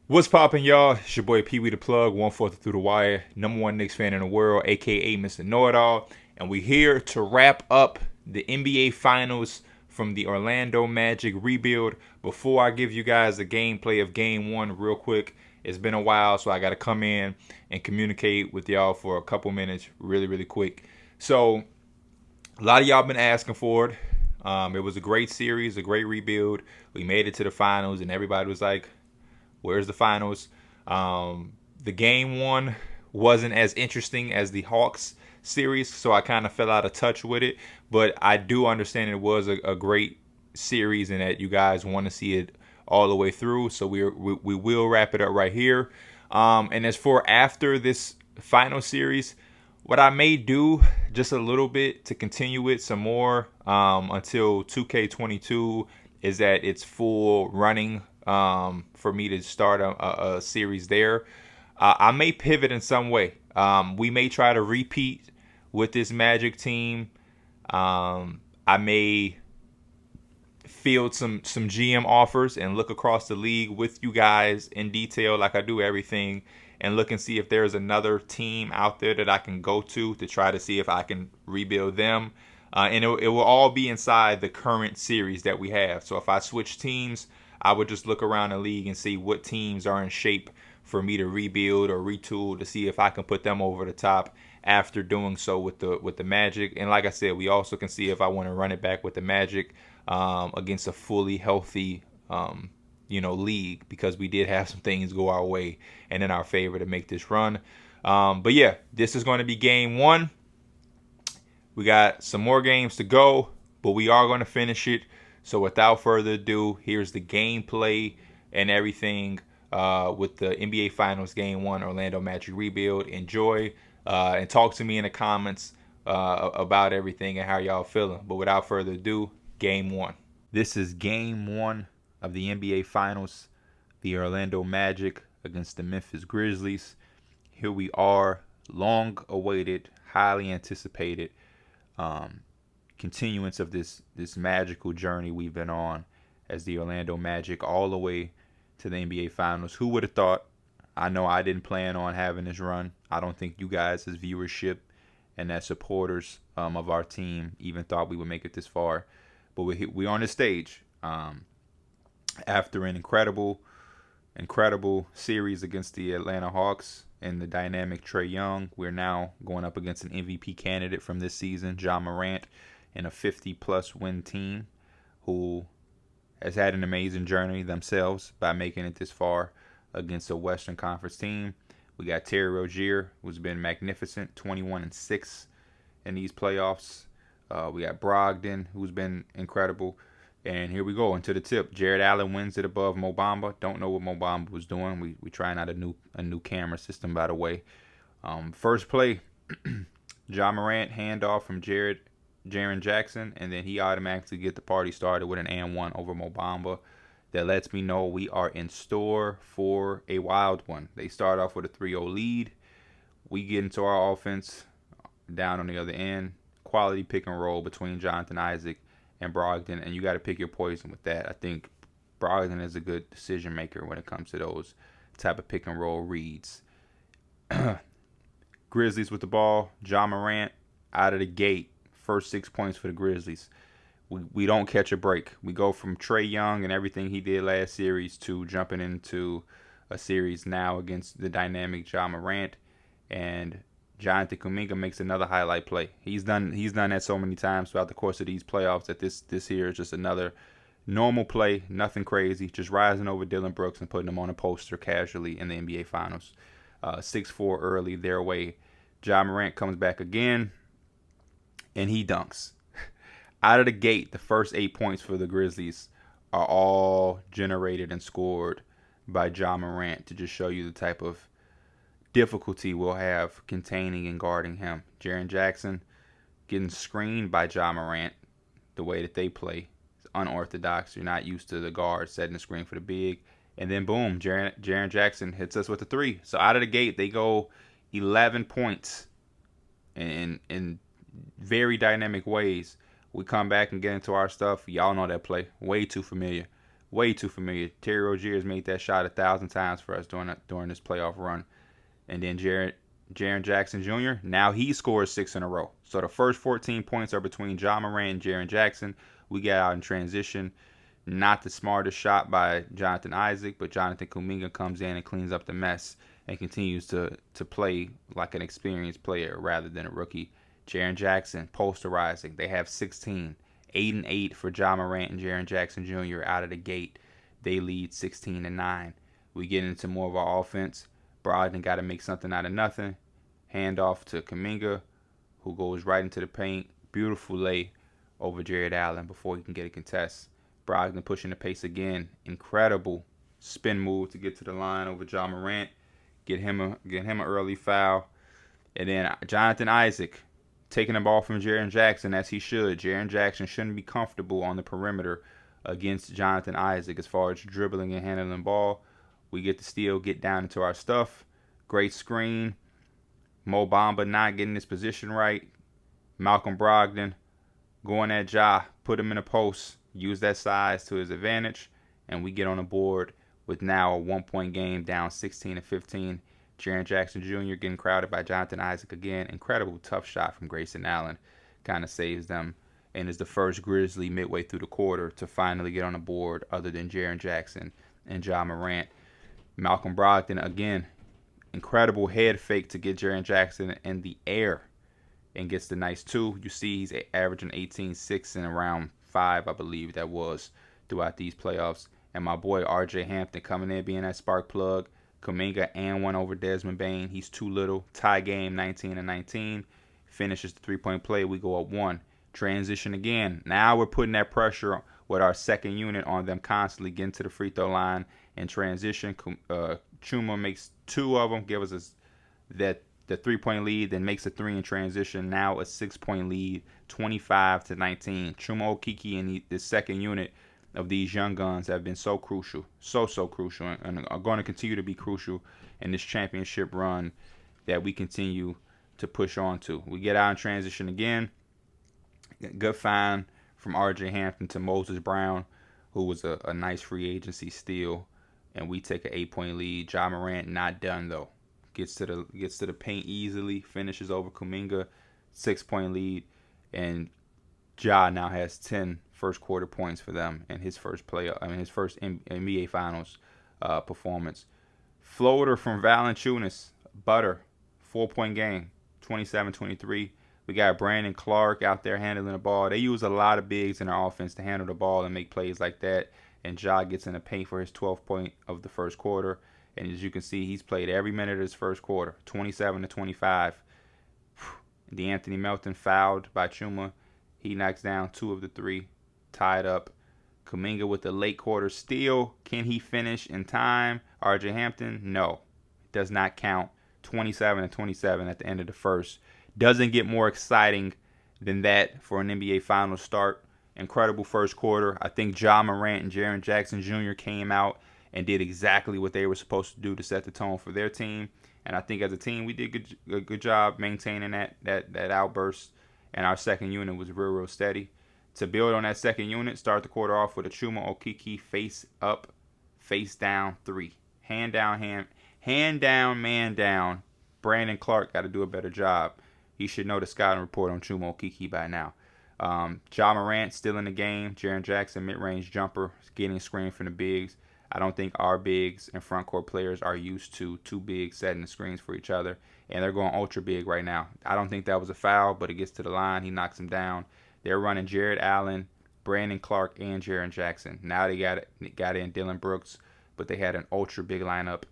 What's poppin', y'all? It's your boy Pee Wee the Plug, 1/4 through the wire, number one Knicks fan in the world, aka Mr. Know It All, and we here to wrap up the NBA Finals from the Orlando Magic rebuild. Before I give you guys the gameplay of Game One, real quick, it's been a while, so I got to come in and communicate with y'all for a couple minutes, really quick. So a lot of y'all been asking for it. It was a great series, a great rebuild. We made it to the finals, and everybody was like, where's the finals? The game one wasn't as interesting as the Hawks series, so I kind of fell out of touch with it. But I do understand it was a great series and that you guys want to see it all the way through. So we will wrap it up right here. And as for after this final series, what I may do just a little bit to continue it some more until 2K22 is that it's full running for me to start a series there. I may pivot in some way. We may try to repeat with this Magic team. I may field some GM offers and look across the league with you guys in detail, like I do everything, and look and see if there's another team out there that I can go to try to see if I can rebuild them. And it will all be inside the current series that we have. So if I switch teams, I would just look around the league and see what teams are in shape for me to rebuild or retool to see if I can put them over the top after doing so with the Magic. And like I said, we also can see if I want to run it back with the Magic against a fully healthy league, because we did have some things go our way and in our favor to make this run. But yeah, this is going to be game one. We got some more games to go, but we are going to finish it. So without further ado, here's the gameplay and everything with the NBA Finals Game 1 Orlando Magic rebuild. Enjoy and talk to me in the comments about everything and how y'all feeling. But without further ado, Game 1. This is Game 1 of the NBA Finals, the Orlando Magic against the Memphis Grizzlies. Here we are, long awaited, highly anticipated continuance of this magical journey we've been on as the Orlando Magic all the way to the NBA Finals. Who would have thought? I know I didn't plan on having this run. I don't think you guys as viewership and as supporters of our team even thought we would make it this far. But we're on the stage after an incredible series against the Atlanta Hawks and the dynamic Trae Young. We're now going up against an MVP candidate from this season, Ja Morant, and a 50-plus win team who has had an amazing journey themselves by making it this far against a Western Conference team. We got Terry Rozier, who's been magnificent, 21-6 in these playoffs. We got Brogdon, who's been incredible. And here we go into the tip. Jared Allen wins it above Mo Bamba. Don't know what Mo Bamba was doing. We trying out a new camera system, by the way. First play, Ja Morant handoff from Jaren Jackson, and then he automatically get the party started with an and one over Mo Bamba. That lets me know we are in store for a wild one. They start off with a 3-0 lead. We get into our offense down on the other end. Quality pick and roll between Jonathan Isaac and Brogdon, and you got to pick your poison with that. I think Brogdon is a good decision maker when it comes to those type of pick and roll reads. Grizzlies with the ball. Ja Morant out of the gate. First 6 points for the Grizzlies. We don't catch a break. We go from Trae Young and everything he did last series to jumping into a series now against the dynamic Ja Morant, and Jonathan Kuminga makes another highlight play. He's done that so many times throughout the course of these playoffs that this here is just another normal play, nothing crazy, just rising over Dillon Brooks and putting him on a poster casually in the NBA Finals. 6-4 early their way. Ja Morant comes back again, and he dunks. Out of the gate, the first 8 points for the Grizzlies are all generated and scored by Ja Morant, to just show you the type of difficulty we'll have containing and guarding him. Jaren Jackson getting screened by Ja Morant. The way that they play is unorthodox. You're not used to the guard setting the screen for the big. And then boom, Jaren Jackson hits us with a three. So out of the gate, they go 11 points in very dynamic ways. We come back and get into our stuff. Y'all know that play. Way too familiar. way too familiar. Terry Rozier has made that shot 1,000 times for us during this playoff run. And then Jaren Jackson Jr., now he scores 6 in a row. So the first 14 points are between Ja Morant and Jaren Jackson. We get out in transition. Not the smartest shot by Jonathan Isaac, but Jonathan Kuminga comes in and cleans up the mess and continues to play like an experienced player rather than a rookie. Jaren Jackson posterizing. They have 16. 8-8 for Ja Morant and Jaren Jackson Jr. out of the gate. They lead 16-9. We get into more of our offense. Brogdon got to make something out of nothing. Hand off to Kuminga, who goes right into the paint. Beautiful lay over Jared Allen before he can get a contest. Brogdon pushing the pace again. Incredible spin move to get to the line over Ja Morant. Get him an early foul. And then Jonathan Isaac taking the ball from Jaren Jackson as he should. Jaren Jackson shouldn't be comfortable on the perimeter against Jonathan Isaac as far as dribbling and handling the ball. We get to steal, get down into our stuff. Great screen. Mo Bamba not getting his position right. Malcolm Brogdon going at Ja, put him in a post, use that size to his advantage, and we get on the board with now a 1-point game, down 16-15. Jaren Jackson Jr. getting crowded by Jonathan Isaac again. Incredible tough shot from Grayson Allen. Kind of saves them and is the first Grizzly midway through the quarter to finally get on the board other than Jaren Jackson and Ja Morant. Malcolm Brogdon, again, incredible head fake to get Jaren Jackson in the air and gets the nice 2. You see he's averaging 18-6 in around 5, I believe that was, throughout these playoffs. And my boy R.J. Hampton coming in, being that spark plug. Kuminga and one over Desmond Bane. He's too little. Tie game, 19-19. Finishes the three-point play. We go up 1. Transition again. Now we're putting that pressure with our second unit on them constantly getting to the free throw line and transition. Chuma makes 2 of them, give us the 3-point lead, then makes a 3 in transition. Now a 6-point lead, 25-19. Chuma Okeke and the second unit of these young guns have been so crucial, so crucial, and are going to continue to be crucial in this championship run that we continue to push on to. We get out in transition again. Good find from R.J. Hampton to Moses Brown, who was a nice free agency steal, and we take an 8-point lead. Ja Morant not done though. Gets to the paint easily, finishes over Kuminga, 6-point lead, and Ja now has 10 first quarter points for them in his first his first NBA Finals performance. Floater from Valanciunas, butter, 4-point game, 27-23. We got Brandon Clark out there handling the ball. They use a lot of bigs in their offense to handle the ball and make plays like that. And Ja gets in the paint for his 12th point of the first quarter. And as you can see, he's played every minute of his first quarter, 27-25. DeAnthony Melton fouled by Chuma. He knocks down 2 of the 3, tied up. Kuminga with the late quarter steal. Can he finish in time? R.J. Hampton, no. Does not count. 27-27 at the end of the first. Doesn't get more exciting than that for an NBA Finals start. Incredible first quarter. I think Ja Morant and Jaren Jackson Jr. came out and did exactly what they were supposed to do to set the tone for their team. And I think as a team, we did a good job maintaining that outburst. And our second unit was real steady. To build on that second unit, start the quarter off with a Chuma Okeke face up, face down 3. Hand down, man down. Brandon Clark got to do a better job. He should know the scouting report on Chuma Okeke by now. Ja Morant still in the game. Jaren Jackson, mid-range jumper, getting screened from the bigs. I don't think our bigs and front court players are used to 2 bigs setting the screens for each other. And they're going ultra big right now. I don't think that was a foul, but it gets to the line. He knocks him down. They're running Jared Allen, Brandon Clark, and Jaren Jackson. Now they got in Dillon Brooks, but they had an ultra big lineup.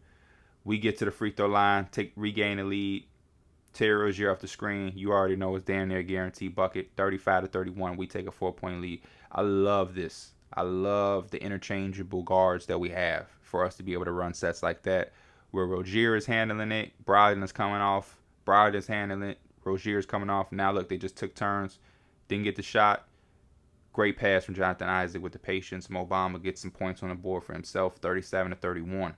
We get to the free throw line, regain the lead. Terry Rozier off the screen. You already know it's damn near guaranteed bucket. 35-31. We take a 4-point lead. I love this. I love the interchangeable guards that we have for us to be able to run sets like that, where Rozier is handling it, Brogdon is coming off, Brogdon's handling it, Rozier is coming off. Now look, they just took turns, didn't get the shot. Great pass from Jonathan Isaac with the patience. Mo Bamba gets some points on the board for himself, 37-31.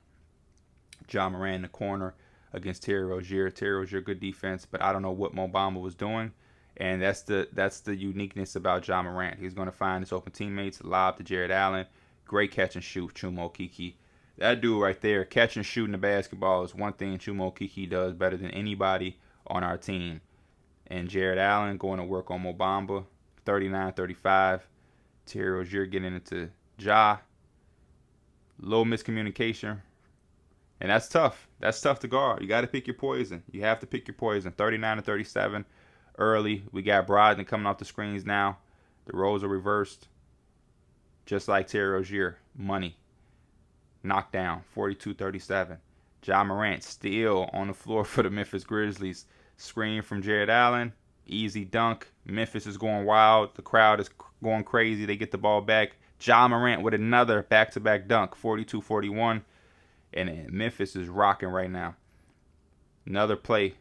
Ja Morant in the corner against Terry Rozier. Terry Rozier, good defense, but I don't know what Mo Bamba was doing. And that's the uniqueness about Ja Morant. He's going to find his open teammates, lob to Jared Allen, Great catch and shoot, Chuma Okeke. That dude right there, catching and shooting the basketball is one thing Chuma Okeke does better than anybody on our team. And Jared Allen going to work on Mo Bamba, 39-35. Terry Rozier getting into Ja. Low miscommunication. And that's tough. That's tough to guard. You got to pick your poison. You have to pick your poison. 39-37 early. We got Brogdon coming off the screens now. The roles are reversed. Just like Terry Rozier. Money. Knockdown. 42-37. Ja Morant still on the floor for the Memphis Grizzlies. Screen from Jared Allen. Easy dunk. Memphis is going wild. The crowd is going crazy. They get the ball back. Ja Morant with another back-to-back dunk. 42-41. And Memphis is rocking right now. Another play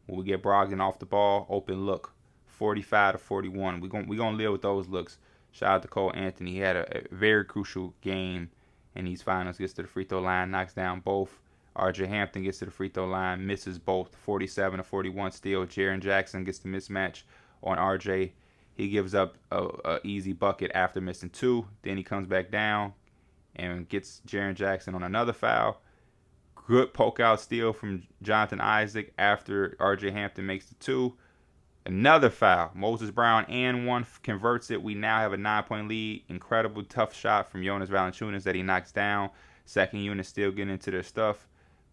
where we get Brogdon off the ball. Open look. 45-41. We're gonna live with those looks. Shout out to Cole Anthony. He had a very crucial game in these finals. Gets to the free throw line. Knocks down both. RJ Hampton gets to the free throw line. Misses both. 47-41 steal. Jaren Jackson gets the mismatch on RJ. He gives up a easy bucket after missing two. Then he comes back down and gets Jaren Jackson on another foul. Good poke out steal from Jonathan Isaac after RJ Hampton makes the two. Another foul. Moses Brown and one converts it. We now have a 9-point lead. Incredible tough shot from Jonas Valanciunas that he knocks down. Second unit still getting into their stuff.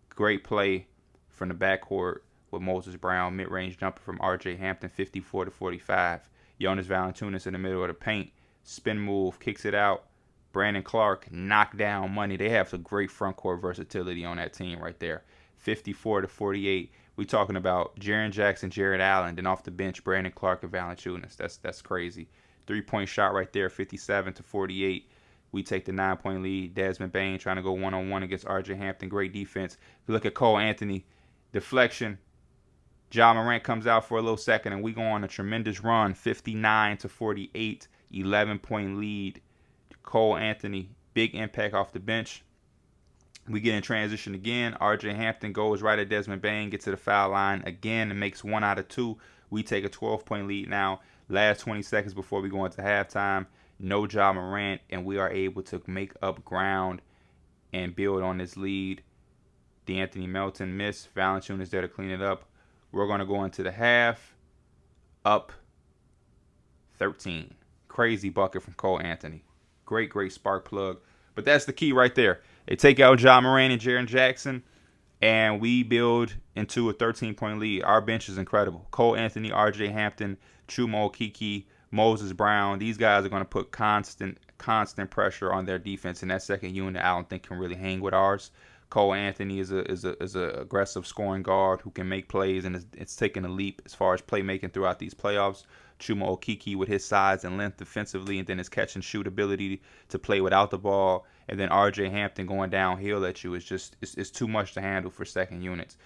Great play from the backcourt with Moses Brown. Mid-range jumper from RJ Hampton. 54-45. Jonas Valanciunas in the middle of the paint. Spin move. Kicks it out. Brandon Clark, knockdown money. They have some great front court versatility on that team right there. 54-48. We talking about Jaren Jackson, Jared Allen, then off the bench, Brandon Clark and Valanciunas. That's crazy. 3-point shot right there, 57-48. We take the 9-point lead. Desmond Bane trying to go one-on-one against RJ Hampton. Great defense. You look at Cole Anthony. Deflection. Ja Morant comes out for a little second, and we go on a tremendous run. 59-48. 11-point lead. Cole Anthony, big impact off the bench. We get in transition again. RJ Hampton goes right at Desmond Bane, gets to the foul line again and makes 1 out of 2. We take a 12-point lead now. Last 20 seconds before we go into halftime. No Ja Morant, and we are able to make up ground and build on this lead. D'Anthony Melton missed. Valanciunas there to clean it up. We're going to go into the half up 13. Crazy bucket from Cole Anthony. Great spark plug. But that's the key right there. They take out Ja Morant and Jaren Jackson, and we build into a 13-point lead. Our bench is incredible. Cole Anthony, RJ Hampton, Chuma Okeke, Moses Brown. These guys are going to put constant pressure on their defense, and that second unit I don't think can really hang with ours. Cole Anthony is a aggressive scoring guard who can make plays, and it's taken a leap as far as playmaking throughout these playoffs. Chuma Okeke with his size and length defensively, and then his catch and shoot ability to play without the ball, and then RJ Hampton going downhill at you is just it's too much to handle for second units.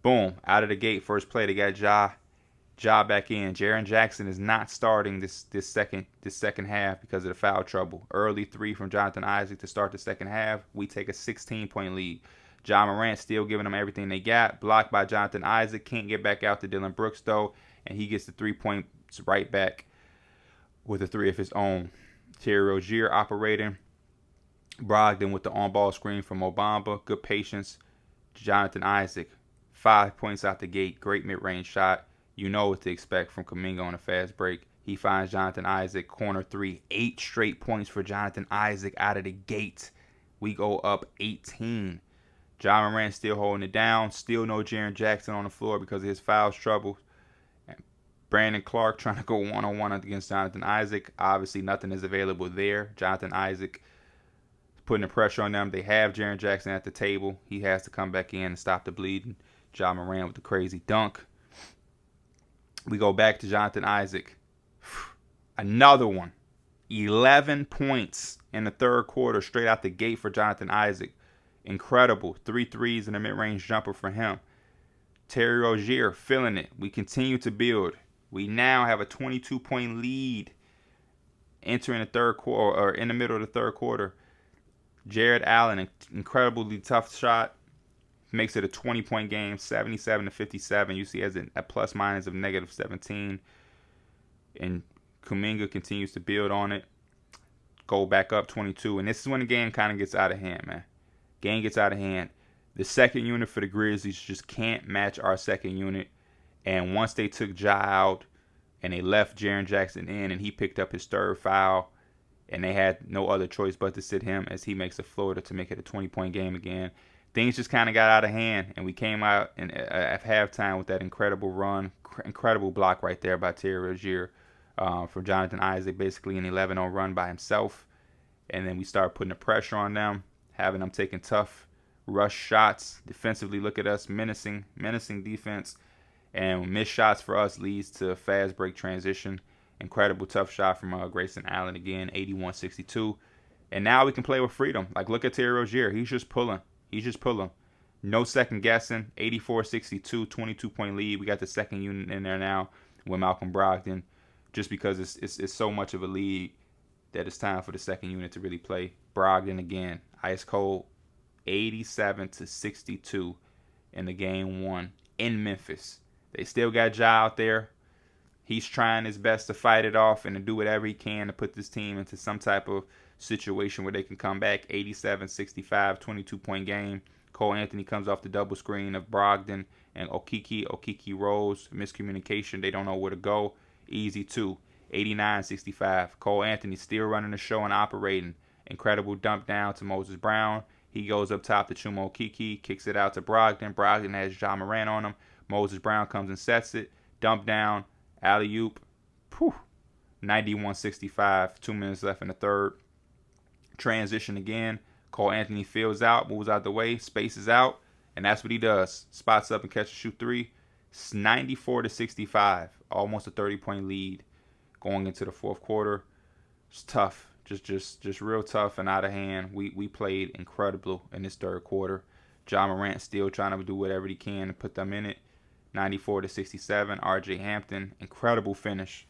Boom, out of the gate, first play they got Ja back in. Jaren Jackson is not starting this second half because of the foul trouble. Early 3 from Jonathan Isaac to start the second half. We take a 16-point lead. Ja Morant still giving them everything they got. Blocked by Jonathan Isaac. Can't get back out to Dillon Brooks though, and he gets the 3 points right back with a 3 of his own. Terry Rozier operating. Brogdon with the on-ball screen from Mo Bamba. Good patience. Jonathan Isaac, 5 points out the gate. Great mid-range shot. You know what to expect from Kuminga on a fast break. He finds Jonathan Isaac, corner 3. 8 straight points for Jonathan Isaac out of the gate. We go up 18. Ja Morant still holding it down. Still no Jaren Jackson on the floor because of his fouls trouble. Brandon Clark trying to go one-on-one against Jonathan Isaac. Obviously, nothing is available there. Jonathan Isaac putting the pressure on them. They have Jaren Jackson at the table. He has to come back in and stop the bleeding. Ja Morant with the crazy dunk. We go back to Jonathan Isaac. Another one. 11 points in the third quarter straight out the gate for Jonathan Isaac. Incredible. 3 threes and a mid-range jumper for him. Terry Rozier feeling it. We continue to build. We now have a 22-point lead entering the third quarter, or in the middle of the third quarter. Jared Allen, incredibly tough shot, makes it a 20-point game, 77-57. You see as a plus-minus of -17. And Kuminga continues to build on it. go back up 22. And this is when the game kind of gets out of hand, man. Game gets out of hand. The second unit for the Grizzlies just can't match our second unit. And once they took Ja out and they left Jaren Jackson in and he picked up his third foul, and they had no other choice but to sit him as he makes a floater to make it a 20-point game again. Things just kind of got out of hand, and we came out at halftime with that incredible run, incredible block right there by Terry Rozier from Jonathan Isaac, basically an 11-0 run by himself. And then we started putting the pressure on them, having them taking tough rush shots. Defensively, look at us, menacing defense. And missed shots for us leads to a fast break transition. Incredible tough shot from Grayson Allen again, 81-62. And now we can play with freedom. Like, look at Terry Rozier. He's just pulling. No second guessing. 84-62, 22-point lead. We got the second unit in there now with Malcolm Brogdon, just because it's so much of a lead that it's time for the second unit to really play. Brogdon again, ice cold, 87-62 in the game one in Memphis. They still got Ja out there. He's trying his best to fight it off and to do whatever he can to put this team into some type of situation where they can come back. 87-65, 22-point game. Cole Anthony comes off the double screen of Brogdon and Okeke. Okeke rolls. Miscommunication. They don't know where to go. Easy two. 89-65. Cole Anthony still running the show and operating. Incredible dump down to Moses Brown. He goes up top to Chuma Okeke. Kicks it out to Brogdon. Brogdon has Ja Morant on him. Moses Brown comes and sets it. Dump down. Alley-oop, 91-65, 2 minutes left in the third. Transition again. Cole Anthony fields out, moves out the way, spaces out, and that's what he does. Spots up and catches shoot three. It's 94-65, almost a 30-point lead going into the fourth quarter. It's tough, just real tough and out of hand. We played incredible in this third quarter. Ja Morant still trying to do whatever he can to put them in it. 94-67, RJ Hampton, incredible finish.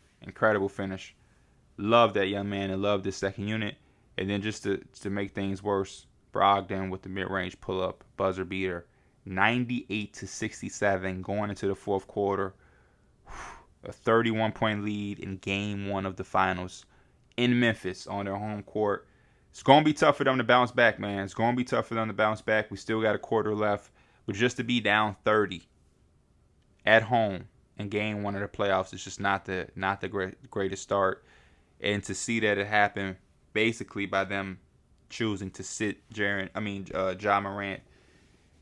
Love that young man and love this second unit. And then just to make things worse, Brogdon with the mid-range pull-up, buzzer beater, 98-67 going into the fourth quarter. A 31-point lead in game one of the finals in Memphis on their home court. It's going to be tough for them to bounce back, man. It's going to be tough for them to bounce back. We still got a quarter left. But just to be down 30 at home in game one of the playoffs is just not the greatest start. And to see that it happened basically by them choosing to sit Ja Morant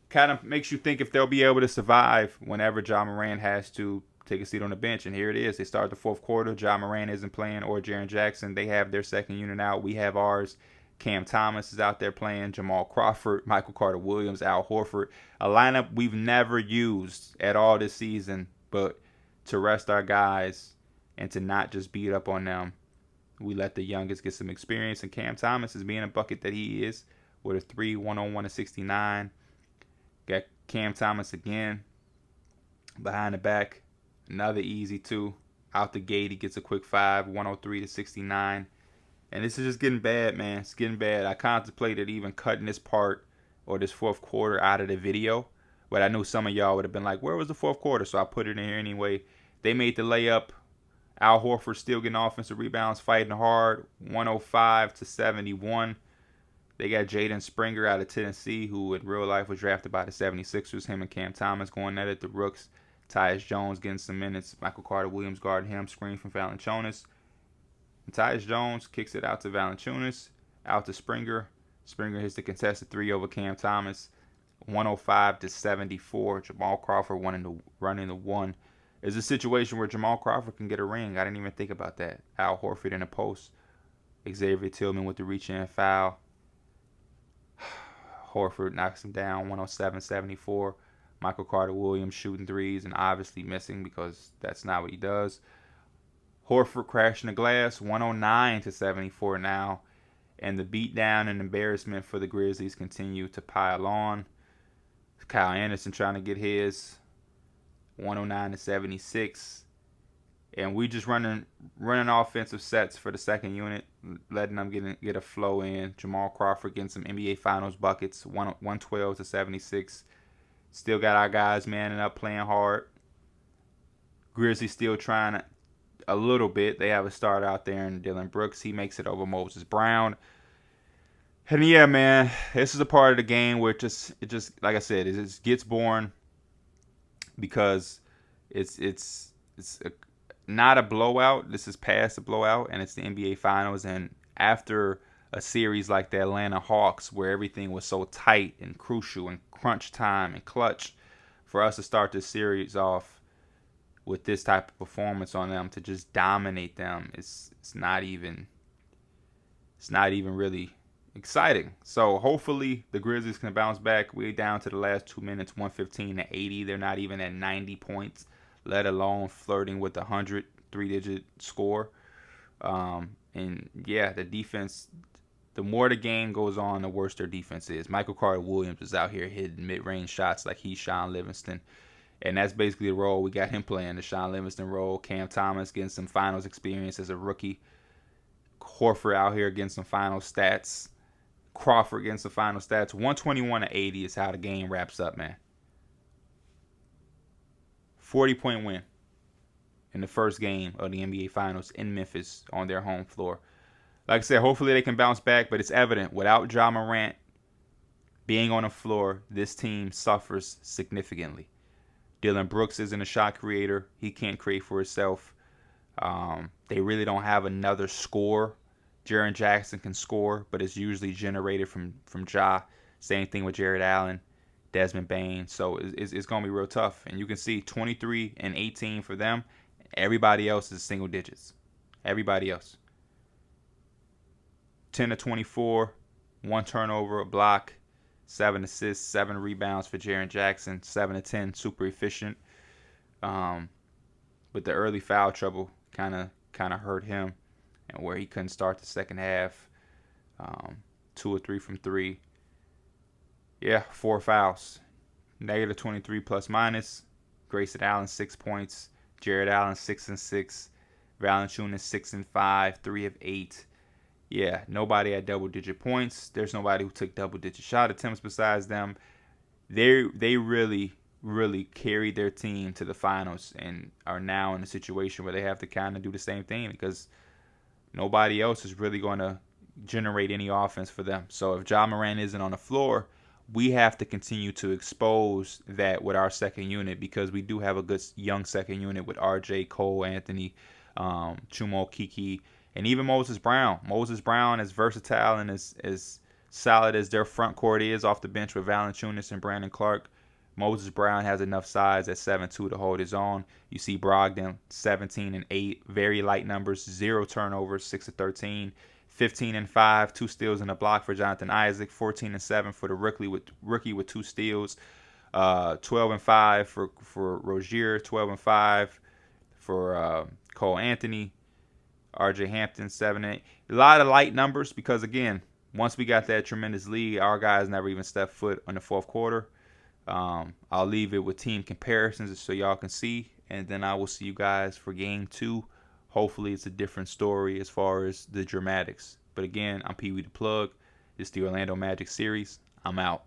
kind of makes you think if they'll be able to survive whenever Ja Morant has to take a seat on the bench. And here it is. They start the fourth quarter. Ja Morant isn't playing or Jaren Jackson. They have their second unit out. We have ours. Cam Thomas is out there playing. Jamal Crawford, Michael Carter-Williams, Al Horford. A lineup we've never used at all this season. But to rest our guys and to not just beat up on them, we let the youngest get some experience. And Cam Thomas is being a bucket that he is with a 3, 101-69. Got Cam Thomas again behind the back. Another easy 2. Out the gate, he gets a quick 5, 103-69. And this is just getting bad, man. It's getting bad. I contemplated even cutting this part or this fourth quarter out of the video. But I knew some of y'all would have been like, where was the fourth quarter? So I put it in here anyway. They made the layup. Al Horford still getting offensive rebounds, fighting hard. 105-71. They got Jaden Springer out of Tennessee, who in real life was drafted by the 76ers. Him and Cam Thomas going at it. The Rooks. Tyus Jones getting some minutes. Michael Carter-Williams guarding him. Screen from Valanciunas. And Tyus Jones kicks it out to Valanciunas. Out to Springer. Springer hits the contested 3 over Cam Thomas. 105-74. Jamal Crawford running the 1. It's a situation where Jamal Crawford can get a ring. I didn't even think about that. Al Horford in the post. Xavier Tillman with the reach-in foul. Horford knocks him down, 107-74. Michael Carter-Williams shooting threes and obviously missing because that's not what he does. Horford crashing the glass, 109-74 now. And the beatdown and embarrassment for the Grizzlies continue to pile on. Kyle Anderson trying to get his, 109-76. And we just running offensive sets for the second unit, letting them get a flow in. Jamal Crawford getting some NBA Finals buckets, 112-76. Still got our guys manning up, playing hard. Grizzlies still trying to a little bit. They have a start out there in Dillon Brooks. He makes it over Moses Brown. And yeah, man, this is a part of the game where it just like I said, it just gets boring because not a blowout. This is past the blowout, and it's the NBA Finals. And after a series like the Atlanta Hawks, where everything was so tight and crucial and crunch time and clutch, for us to start this series off with this type of performance on them, to just dominate them, it's not even really exciting. So hopefully the Grizzlies can bounce back. We're down to the last 2 minutes, 115-80. They're not even at 90 points, let alone flirting with 100 3-digit score. And yeah, the defense, the more the game goes on, the worse their defense is. Michael Carter Williams is out here hitting mid-range shots like he's Sean Livingston. And that's basically the role we got him playing, the Sean Livingston role. Cam Thomas getting some finals experience as a rookie. Horford out here getting some final stats. Crawford getting some final stats. 121-80 is how the game wraps up, man. 40-point win in the first game of the NBA Finals in Memphis on their home floor. Like I said, hopefully they can bounce back, but it's evident without Ja Morant being on the floor, this team suffers significantly. Dillon Brooks isn't a shot creator. He can't create for himself. They really don't have another scorer. Jaren Jackson can score, but it's usually generated from Ja. Same thing with Jared Allen, Desmond Bane. So it's going to be real tough. And you can see 23 and 18 for them. Everybody else is single digits. Everybody else. 10 to 24, 1 turnover, a block, 7 assists, 7 rebounds for Jaren Jackson, 7 to 10, super efficient. But the early foul trouble kind of hurt him, and where he couldn't start the second half. 2 or 3 from 3. Yeah, 4 fouls. Negative 23 plus minus. Grayson Allen 6 points. Jared Allen 6 and 6. Valanciunas 6 and 5. 3 of 8. Yeah, nobody had double-digit points. There's nobody who took double-digit shot attempts besides them. They really, really carried their team to the finals and are now in a situation where they have to kind of do the same thing because nobody else is really going to generate any offense for them. So if Ja Morant isn't on the floor, we have to continue to expose that with our second unit because we do have a good young second unit with RJ, Cole, Anthony, Chuma Okeke, and even Moses Brown. Moses Brown is versatile and as solid as their front court is off the bench with Valanciunas and Brandon Clark. Moses Brown has enough size at 7'2" to hold his own. You see Brogdon 17 and 8, very light numbers, 0 turnovers, 6 of 13, 15 and 5, 2 steals and a block for Jonathan Isaac, 14 and 7 for the rookie with 2 steals, 12 and 5 for Rozier, 12 and 5 for Cole Anthony. RJ Hampton, 7 8. A lot of light numbers because, again, once we got that tremendous lead, our guys never even stepped foot on the fourth quarter. I'll leave it with team comparisons so y'all can see, and then I will see you guys for game 2. Hopefully it's a different story as far as the dramatics. But again, I'm Pee Wee the Plug. It's the Orlando Magic series. I'm out.